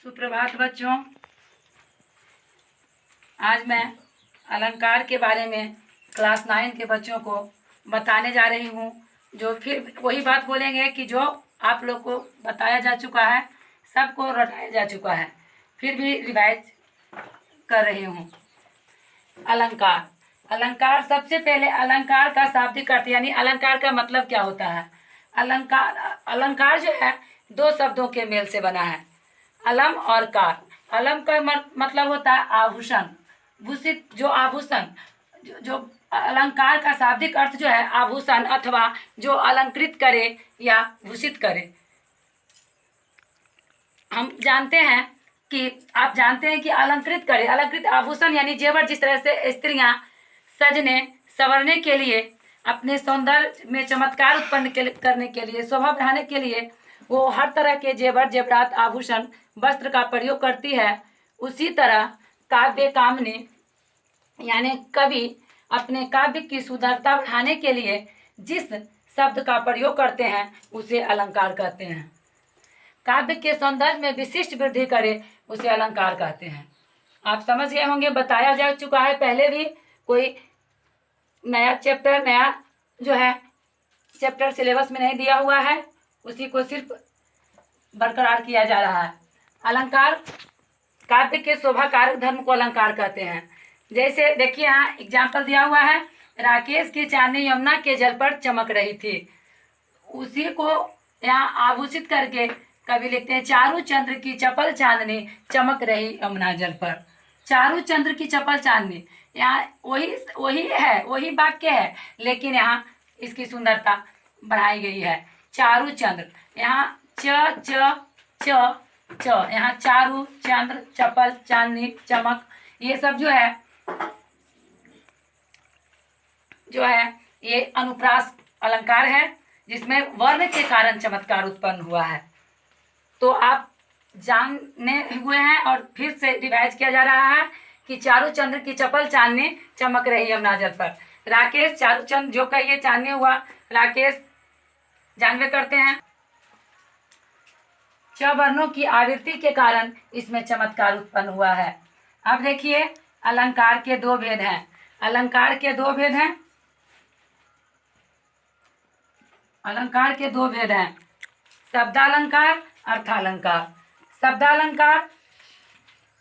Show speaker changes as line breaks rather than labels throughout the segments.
सुप्रभात बच्चों। आज मैं अलंकार के बारे में क्लास 9 के बच्चों को बताने जा रही हूँ। जो फिर वही बात बोलेंगे कि जो आप लोग को बताया जा चुका है, सबको रटाया जा चुका है, फिर भी रिवाइज कर रही हूँ। अलंकार। अलंकार, सबसे पहले अलंकार का शाब्दिक अर्थ यानी अलंकार का मतलब क्या होता है। अलंकार जो है दो शब्दों के मेल से बना है, अलम और कार। अलम का मतलब होता है आभूषण, भूषित जो आभूषण। जो अलंकार का शाब्दिक अर्थ जो है आभूषण अथवा जो अलंकृत करे या भूषित करे। हम जानते हैं कि आप जानते हैं कि अलंकृत करे, अलंकृत आभूषण यानी जेवर। जिस तरह से स्त्रियां सजने संवरने के लिए, अपने सौंदर्य में चमत्कार उत्पन्न करने के लिए, शोभा बढ़ाने के लिए वो हर तरह के जेवर जेवरात आभूषण वस्त्र का प्रयोग करती है। उसी तरह काव्य कामने यानी कवि अपने काव्य की सुंदरता बढ़ाने के लिए जिस शब्द का प्रयोग करते हैं उसे अलंकार कहते हैं। काव्य के सौंदर्य में विशिष्ट वृद्धि करे उसे अलंकार कहते हैं। आप समझ गए होंगे, बताया जा चुका है पहले भी। कोई नया चैप्टर, नया जो है चैप्टर सिलेबस में नहीं दिया हुआ है, उसी को सिर्फ बरकरार किया जा रहा है। अलंकार, काव्य के शोभा कारक धर्म को अलंकार कहते हैं। जैसे देखिए यहाँ एग्जाम्पल दिया हुआ है, राकेश की चांदनी यमुना के जल पर चमक रही थी। उसी को यहाँ आभूषित करके कवि लिखते हैं, चारू चंद्र की चपल चांदनी चमक रही यमुना जल पर। चारू चंद्र की चपल चांदनी, यहाँ वही है, वही वाक्य है, लेकिन यहाँ इसकी सुंदरता बढ़ाई गई है। चारू चंद्र, यहाँ च च च च, यहाँ चारू चंद्र चपल चांदनी चमक, ये सब जो है ये अनुप्रास अलंकार है, जिसमें वर्ण के कारण चमत्कार उत्पन्न हुआ है। तो आप जानने हुए हैं और फिर से रिवाइज किया जा रहा है कि चारू चंद्र की चपल चांदनी चमक रही यमुना जल पर। राकेश, चारू चंद्र जो का ये चांदनी हुआ, राकेश जानवे करते हैं। च वर्णों की आवृत्ति के कारण इसमें चमत्कार उत्पन्न हुआ है। अब देखिए अलंकार के दो भेद हैं। अलंकार के दो भेद हैं, अलंकार के दो भेद हैं, शब्दालंकार, अर्थालंकार। शब्दालंकार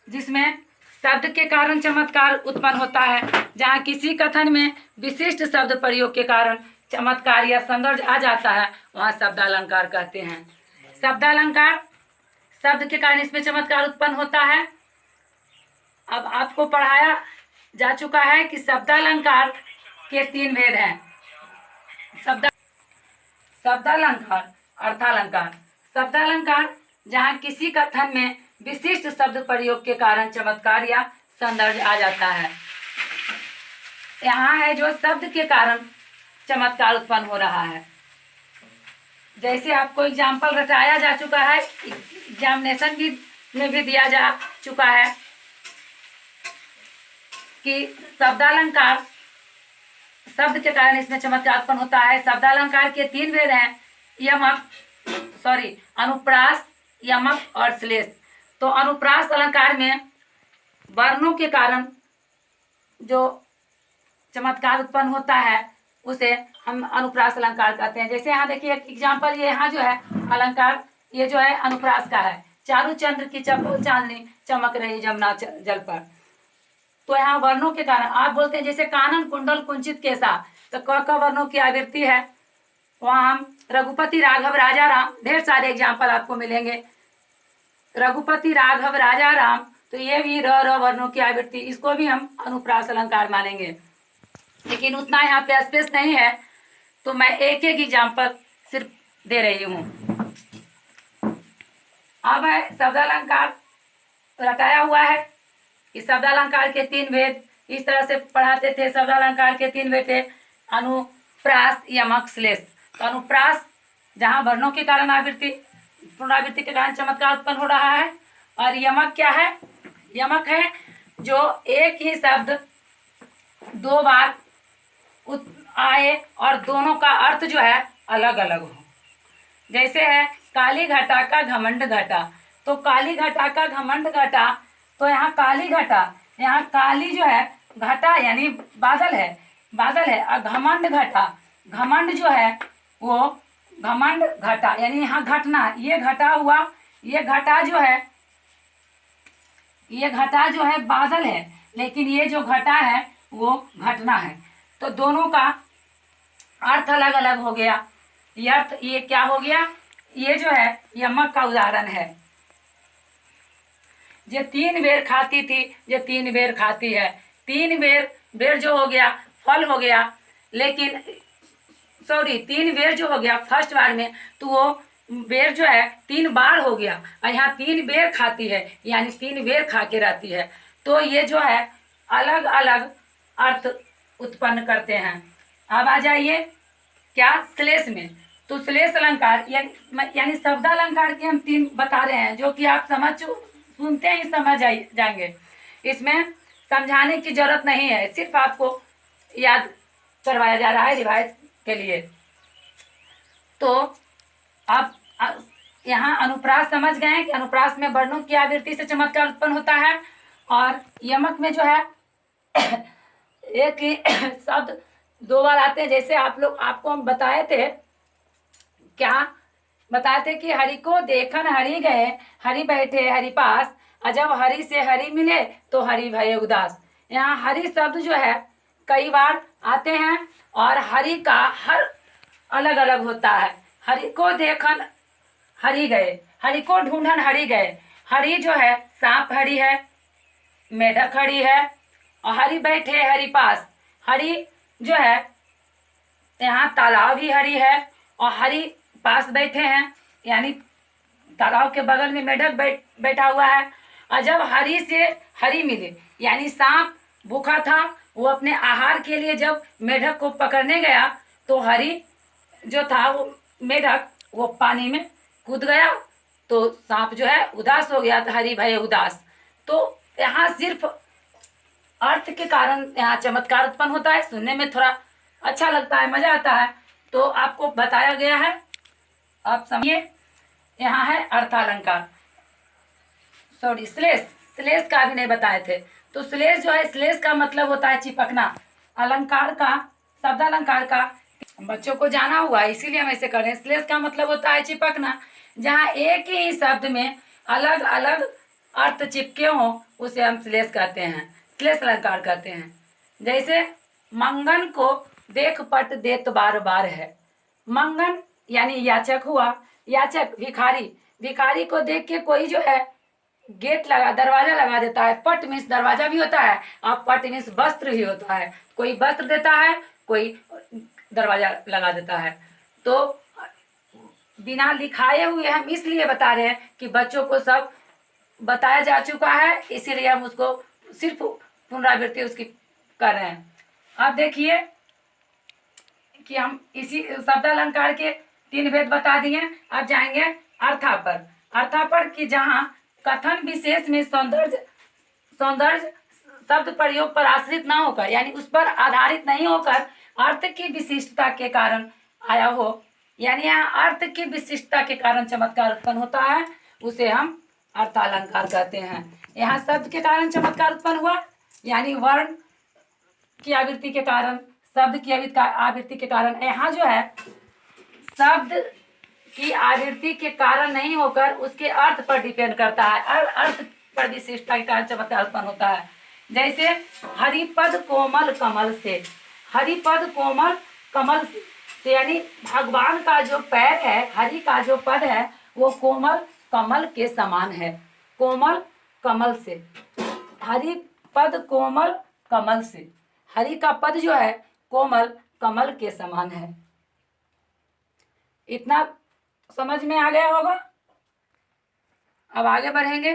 जिसमें शब्द के कारण चमत्कार उत्पन्न होता है, जहाँ किसी कथन में विशिष्ट शब्द प्रयोग के कारण चमत्कार या सौंदर्य आ जाता है, वहाँ शब्दालंकार कहते हैं। शब्दालंकार, शब्द के कारण इसमें चमत्कार उत्पन्न होता है। अब आपको पढ़ाया जा चुका है कि शब्दालंकार के तीन भेद हैं, शब्दालंकार, अर्थालंकार। शब्दालंकार जहाँ किसी कथन में विशिष्ट शब्द प्रयोग के कारण चमत्कार या सौंदर्य आ जाता है। यहाँ है जो शब्द के कारण चमत्कार उत्पन्न हो रहा है। जैसे आपको एग्जाम्पल रटाया जा चुका है, एग्जामिनेशन में भी दिया जा चुका है कि शब्दालंकार, शब्द के कारण इसमें चमत्कार उत्पन्न होता है। शब्दालंकार के तीन भेद हैं, अनुप्रास, यमक और श्लेष। तो अनुप्रास अलंकार में वर्णों के कारण जो चमत्कार उत्पन्न होता है उसे हम अनुप्रास अलंकार कहते हैं। जैसे यहाँ देखिए एग्जाम्पल, ये यहाँ जो है अलंकार, ये जो है अनुप्रास का है, चारू चंद्र की चपल चांदनी चमक रही यमुना जल पर। तो यहाँ वर्णों के कारण आप बोलते हैं जैसे कानन कुंडल कुंचित केसा, तो क वर्णों की आवृत्ति है। वहाँ हम रघुपति राघव राजा राम, ढेर सारे एग्जाम्पल आपको मिलेंगे। रघुपति राघव राजा राम, तो ये भी र वर्णों की आवृत्ति, इसको भी हम अनुप्रास अलंकार मानेंगे। लेकिन उतना यहाँ पे स्पेस नहीं है, तो मैं एक एक एग्जाम्पल सिर्फ दे रही हूँ। अब है शब्दालंकार, रटाया हुआ है कि शब्दालंकार के तीन भेद, इस तरह से पढ़ाते थे। शब्दालंकार के तीन भेद थे, अनुप्रास, यमक, श्लेष। तो अनुप्रास जहाँ वर्णों के कारण आवृत्ति, पुनरावृत्ति के कारण चमत्कार उत्पन्न हो रहा है। और यमक क्या है? यमक है जो एक ही शब्द दो बार आए और दोनों का अर्थ जो है अलग अलग हो। जैसे है काली घटा का घमंड घटा, तो काली घटा का घमंड घटा, तो यहाँ काली घटा, यहाँ काली जो है घटा यानी बादल है, बादल है। और घमंड घटा, घमंड जो है वो घमंड घटा यानी यहाँ घटना, ये घटा हुआ, ये घटा जो है, ये घटा जो है बादल है, लेकिन ये जो घटा है वो घटना है। तो दोनों का अर्थ अलग अलग हो गया। ये अर्थ, ये क्या हो गया, ये जो है यमक का उदाहरण है। ये 3 बेर खाती थी, ये 3 बेर खाती है। 3 बेर, बेर जो हो गया फल हो गया, लेकिन सॉरी 3 बेर जो हो गया फर्स्ट बार में, तो वो बेर जो है 3 बार हो गया, और यहाँ 3 बेर खाती है यानी 3 बेर खा के रहती है। तो ये जो है अलग अलग अर्थ उत्पन्न करते हैं। अब आ जाइए क्या, श्लेष में। तो श्लेष अलंकार यानी शब्दालंकार के हम 3 बता रहे हैं, जो कि आप सुनते ही समझ जाएंगे। इसमें समझाने की जरूरत नहीं है, सिर्फ आपको याद करवाया जा रहा है रिवाइज के लिए। तो अब यहाँ अनुप्रास समझ गए हैं कि अनुप्रास में वर्णों की आवृत्ति से चमत्कार उत्पन्न होता है, और यमक में जो है एक ही शब्द 2 बार आते हैं। जैसे आपको हम बताए थे, क्या बताए थे कि हरि को देखन हरि गए, हरि बैठे हरि पास, और जब हरि से हरि मिले तो हरि भये उदास। यहाँ हरि शब्द जो है कई बार आते हैं, और हरि का हर अलग अलग होता है। हरि को देखन हरि गए, हरि को ढूंढन हरि गए। हरि जो है सांप हरि है, मेढक हरि है, और हरि बैठे हरि पास। हरि जो है यहाँ तालाब भी हरि है, और हरि पास बैठे हैं यानी तालाब के बगल में मेढक बैठा हुआ है। और जब हरि से हरि मिले यानी सांप भूखा था, वो अपने आहार के लिए जब मेढक को पकड़ने गया, तो हरि जो था वो मेढक वो पानी में कूद गया, तो सांप जो है उदास हो गया, तो हरि भये उदास। तो यहाँ सिर्फ अर्थ के कारण यहाँ चमत्कार उत्पन्न होता है, सुनने में थोड़ा अच्छा लगता है, मजा आता है, तो आपको बताया गया है। आप समझिए, यहाँ है अर्थालंकार, सॉरी श्लेष, श्लेष का भी नहीं बताए थे। तो श्लेष जो है, श्लेष का मतलब होता है चिपकना। अलंकार का, शब्दालंकार का बच्चों को जाना हुआ, इसीलिए हम ऐसे कर रहे हैं। श्लेष का मतलब होता है चिपकना, जहाँ एक ही शब्द में अलग अलग अर्थ चिपके हों, उसे हम श्लेष कहते हैं, श्लेष अलंकार कहते हैं। जैसे मंगन को देख पट देत बार बार है। मंगन यानी याचक हुआ, याचक भिखारी, भिखारी को देख के कोई जो है गेट लगा, दरवाजा लगा देता है। पट मीन्स दरवाजा भी होता है, और पट मीन्स वस्त्र भी होता है। कोई वस्त्र देता है, कोई दरवाजा लगा देता है। तो बिना लिखाए हुए हम इसलिए बता रहे हैं कि बच्चों को सब बताया जा चुका है, इसीलिए हम उसको सिर्फ पुनरावृत्ति उसकी कर रहे हैं। अब देखिए कि हम इसी शब्दालंकार के 3 भेद बता दिए। अब जाएंगे अर्था पर। अर्था पर कि जहाँ कथन विशेष में सौंदर्य शब्द प्रयोग पर आश्रित ना होकर, यानी उस पर आधारित नहीं होकर अर्थ की विशिष्टता के कारण आया हो, यानी यहाँ अर्थ की विशिष्टता के कारण चमत्कार उत्पन्न होता है, उसे हम अर्थालंकार कहते हैं। यहाँ शब्द के कारण चमत्कार उत्पन्न हुआ, यानी वर्ण की आवृत्ति के कारण, शब्द की आवृत्ति के कारण। यहाँ जो है शब्द की आवृत्ति के कारण नहीं होकर उसके अर्थ पर डिपेंड करता है, और अर्थ पर विशिष्टता के कारण चमत्कार उत्पन्न होता है। जैसे हरिपद कोमल कमल से, हरिपद कोमल कमल से यानी भगवान का जो पैर है, हरि का जो पद है वो कोमल कमल के समान है। कोमल कमल से, हरि पद कोमल कमल से, हरि का पद जो है कोमल कमल के समान है। इतना समझ में आ गया होगा। अब आगे बढ़ेंगे।